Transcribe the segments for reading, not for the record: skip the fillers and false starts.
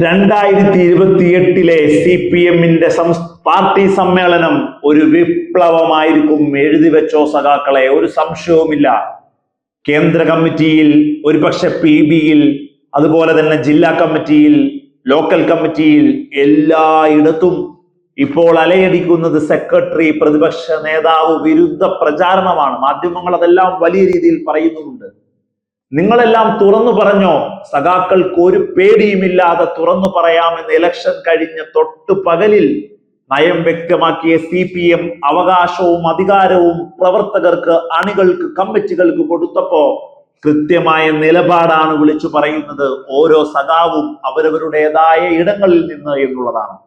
2028 CPM-ന്റെ party സമ്മേളനം ഒരു വിപ്ലവമായിരിക്കും. എഴുതി വെച്ചോ സഖാക്കളെ, ഒരു സംശയവുമില്ല. കേന്ദ്ര കമ്മിറ്റിയിൽ, ഒരുപക്ഷെ PB-യിൽ, അതുപോലെ തന്നെ ജില്ലാ കമ്മിറ്റിയിൽ, ലോക്കൽ കമ്മിറ്റിയിൽ എല്ലായിടത്തും ഇപ്പോൾ അലയടിക്കുന്നത് സെക്രട്ടറി, പ്രതിപക്ഷ നേതാവ് വിരുദ്ധ പ്രചാരണമാണ്. മാധ്യമങ്ങൾ അതെല്ലാം വലിയ രീതിയിൽ പറയുന്നുണ്ട്. നിങ്ങളെല്ലാം തുറന്നു പറഞ്ഞോ, സഖാക്കൾക്ക് ഒരു പേടിയുമില്ലാതെ തുറന്നു പറയാമെന്ന് ഇലക്ഷൻ കഴിഞ്ഞ തൊട്ടു പകലിൽ നയം വ്യക്തമാക്കിയ CPM അവകാശവും അധികാരവും പ്രവർത്തകർക്ക്, അണികൾക്ക്, കമ്മിറ്റികൾക്ക് കൊടുത്തപ്പോ കൃത്യമായ നിലപാടാണ് വിളിച്ചു പറയുന്നത്. ഓരോ സഖാവും അവരവരുടേതായ ഇടങ്ങളിൽ നിന്ന് എന്നുള്ളതാണ്.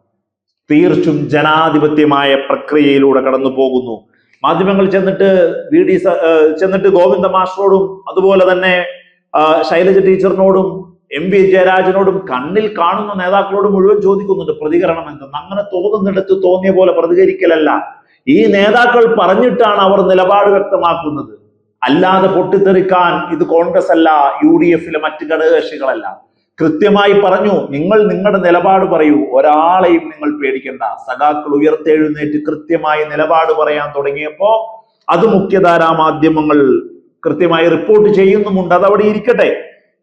തീർച്ചും ജനാധിപത്യമായ പ്രക്രിയയിലൂടെ കടന്നു പോകുന്നു. മാധ്യമങ്ങൾ ചെന്നിട്ട് ഗോവിന്ദ മാസ്റ്ററോടും അതുപോലെ തന്നെ ശൈലജ ടീച്ചറിനോടും MV ജയരാജനോടും കണ്ണിൽ കാണുന്ന നേതാക്കളോട് മുഴുവൻ ചോദിക്കുന്നുണ്ട് പ്രതികരണം എന്തെന്ന്. അങ്ങനെ തോന്നുന്നിടത്ത് തോന്നിയ പോലെ പ്രതികരിക്കലല്ല. ഈ നേതാക്കൾ പറഞ്ഞിട്ടാണ് അവർ നിലപാട് വ്യക്തമാക്കുന്നത്. അല്ലാതെ പൊട്ടിത്തെറിക്കാൻ ഇത് കോൺഗ്രസ് അല്ല, UDF-ലെ മറ്റ് ഘടകകക്ഷികളല്ല. കൃത്യമായി പറഞ്ഞു, നിങ്ങൾ നിങ്ങളുടെ നിലപാട് പറയൂ, ഒരാളെയും നിങ്ങൾ പേടിക്കണ്ട. സഖാക്കൾ ഉയർത്തെഴുന്നേറ്റ് കൃത്യമായി നിലപാട് പറയാൻ തുടങ്ങിയപ്പോ അത് മുഖ്യധാരാ മാധ്യമങ്ങൾ കൃത്യമായി റിപ്പോർട്ട് ചെയ്യുന്നുമുണ്ട്. അതവിടെ ഇരിക്കട്ടെ.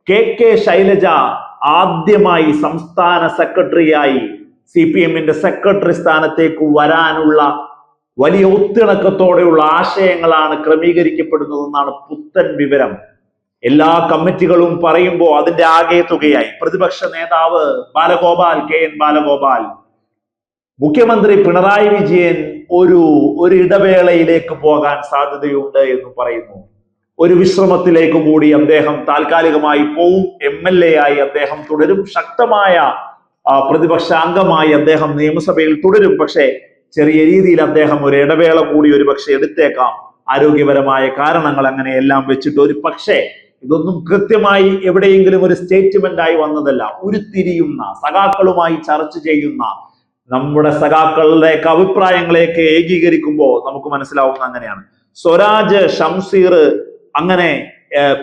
KK ശൈലജ ആദ്യമായി സംസ്ഥാന സെക്രട്ടറിയായി CPM-ന്റെ സെക്രട്ടറി സ്ഥാനത്തേക്ക് വരാനുള്ള വലിയ ഒത്തിണക്കത്തോടെയുള്ള ആശയങ്ങളാണ് ക്രമീകരിക്കപ്പെടുന്നതെന്നാണ് പുത്തൻ വിവരം. എല്ലാ കമ്മിറ്റികളും പറയുമ്പോൾ അതിന്റെ ആകെ തുകയായി പ്രതിപക്ഷ നേതാവ് KN ബാലഗോപാൽ, മുഖ്യമന്ത്രി പിണറായി വിജയൻ ഒരു ഇടവേളയിലേക്ക് പോകാൻ സാധ്യതയുണ്ട് എന്ന് പറയുന്നു. ഒരു വിശ്രമത്തിലേക്ക് കൂടി അദ്ദേഹം താൽക്കാലികമായി പോവും. MLA ആയി അദ്ദേഹം തുടരും. ശക്തമായ പ്രതിപക്ഷ അംഗമായി അദ്ദേഹം നിയമസഭയിൽ തുടരും. പക്ഷേ ചെറിയ രീതിയിൽ അദ്ദേഹം ഒരു ഇടവേള കൂടി ഒരു പക്ഷെ എടുത്തേക്കാം. ആരോഗ്യപരമായ കാരണങ്ങൾ അങ്ങനെയെല്ലാം വെച്ചിട്ട് ഒരു പക്ഷേ ഇതൊന്നും കൃത്യമായി എവിടെയെങ്കിലും ഒരു സ്റ്റേറ്റ്മെന്റ് ആയി വന്നതല്ല. ഉരുത്തിരിയുന്ന സഖാക്കളുമായി ചർച്ച ചെയ്യുന്ന നമ്മുടെ സഖാക്കളുടെ അഭിപ്രായങ്ങളെയൊക്കെ ഏകീകരിക്കുമ്പോൾ നമുക്ക് മനസ്സിലാവുന്ന അങ്ങനെയാണ്. സ്വരാജ്, ഷംസീർ, അങ്ങനെ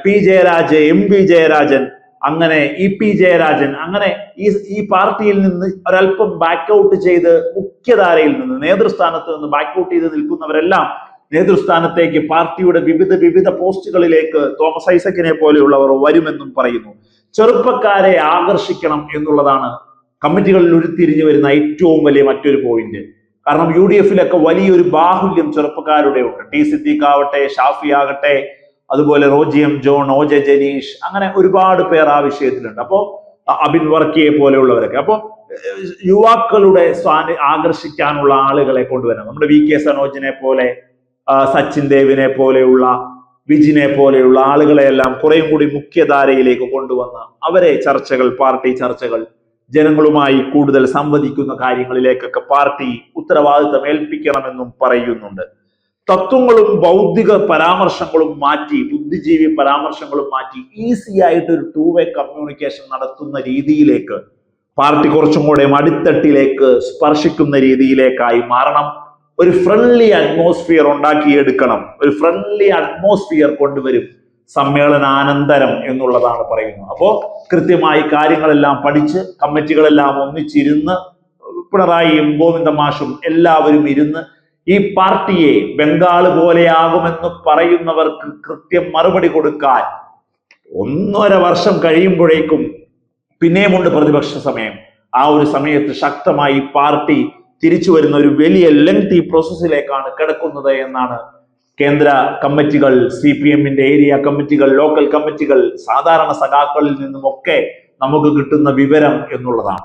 P ജയരാജ്, MV ജയരാജൻ, അങ്ങനെ EP ജയരാജൻ, അങ്ങനെ ഈ പാർട്ടിയിൽ നിന്ന് ഒരല്പം ബാക്കൗട്ട് ചെയ്ത് മുഖ്യധാരയിൽ നിന്ന്, നേതൃസ്ഥാനത്ത് നിന്ന് ബാക്കൗട്ട് ചെയ്ത് നിൽക്കുന്നവരെല്ലാം നേതൃസ്ഥാനത്തേക്ക്, പാർട്ടിയുടെ വിവിധ പോസ്റ്റുകളിലേക്ക് തോമസ് ഐസക്കിനെ പോലെയുള്ളവർ വരുമെന്നും പറയുന്നു. ചെറുപ്പക്കാരെ ആകർഷിക്കണം എന്നുള്ളതാണ് കമ്മിറ്റികളിൽ ഉരുത്തിരിഞ്ഞു വരുന്ന ഏറ്റവും വലിയ മറ്റൊരു പോയിന്റ്. കാരണം UDF-ലൊക്കെ വലിയൊരു ബാഹുല്യം ചെറുപ്പക്കാരുടെ ഉണ്ട്. T സിദ്ദീഖ് ആവട്ടെ, ഷാഫി ആകട്ടെ, അതുപോലെ Roji M John, OJ Janeesh, അങ്ങനെ ഒരുപാട് പേർ ആ വിഷയത്തിലുണ്ട്. അപ്പോ അബിൻ വർക്കിയെ പോലെയുള്ളവരൊക്കെ. അപ്പോ യുവാക്കളുടെ ആകർഷിക്കാനുള്ള ആളുകളെ കൊണ്ടുവരണം. നമ്മുടെ VK സനോജിനെ പോലെ, സച്ചിൻ ദേവിനെ പോലെയുള്ള, വിജിനെ പോലെയുള്ള ആളുകളെയെല്ലാം കുറേയും കൂടി മുഖ്യധാരയിലേക്ക് കൊണ്ടുവന്ന് അവരെ പാർട്ടി ചർച്ചകൾ, ജനങ്ങളുമായി കൂടുതൽ സംവദിക്കുന്ന കാര്യങ്ങളിലേക്കൊക്കെ പാർട്ടി ഉത്തരവാദിത്തം ഏൽപ്പിക്കണമെന്നും പറയുന്നുണ്ട്. തത്വങ്ങളും ബൗദ്ധിക പരാമർശങ്ങളും മാറ്റി, ബുദ്ധിജീവി പരാമർശങ്ങളും മാറ്റി ഈസി ആയിട്ട് ഒരു 2-way കമ്മ്യൂണിക്കേഷൻ നടത്തുന്ന രീതിയിലേക്ക് പാർട്ടി കുറച്ചും കൂടെ അടിത്തട്ടിലേക്ക് സ്പർശിക്കുന്ന രീതിയിലേക്കായി മാറണം. ഒരു ഫ്രണ്ട്ലി അറ്റ്മോസ്ഫിയർ ഉണ്ടാക്കിയെടുക്കണം. ഒരു ഫ്രണ്ട്ലി അറ്റ്മോസ്ഫിയർ കൊണ്ടുവരും സമ്മേളനാനന്തരം എന്നുള്ളതാണ് പറയുന്നത്. അപ്പോ കൃത്യമായി കാര്യങ്ങളെല്ലാം പഠിച്ച് കമ്മിറ്റികളെല്ലാം ഒന്നിച്ചിരുന്ന്, പിണറായിയും ഗോവിന്ദ മാഷും എല്ലാവരും ഇരുന്ന് ഈ പാർട്ടിയെ ബംഗാള് പോലെയാകുമെന്ന് പറയുന്നവർക്ക് കൃത്യം മറുപടി കൊടുക്കാൻ 1.5 വർഷം കഴിയുമ്പോഴേക്കും പിന്നെയുമുണ്ട് പ്രതിപക്ഷ സമയം. ആ ഒരു സമയത്ത് ശക്തമായി പാർട്ടി തിരിച്ചു വരുന്ന ഒരു വലിയ ലെങ്തി പ്രോസസ്സിലേക്കാണ് കിടക്കുന്നത് എന്നാണ് കേന്ദ്ര കമ്മിറ്റികൾ, CPM-ന്റെ ഏരിയ കമ്മിറ്റികൾ, ലോക്കൽ കമ്മിറ്റികൾ, സാധാരണ സഖാക്കളിൽ നിന്നുമൊക്കെ നമുക്ക് കിട്ടുന്ന വിവരം എന്നുള്ളതാണ്.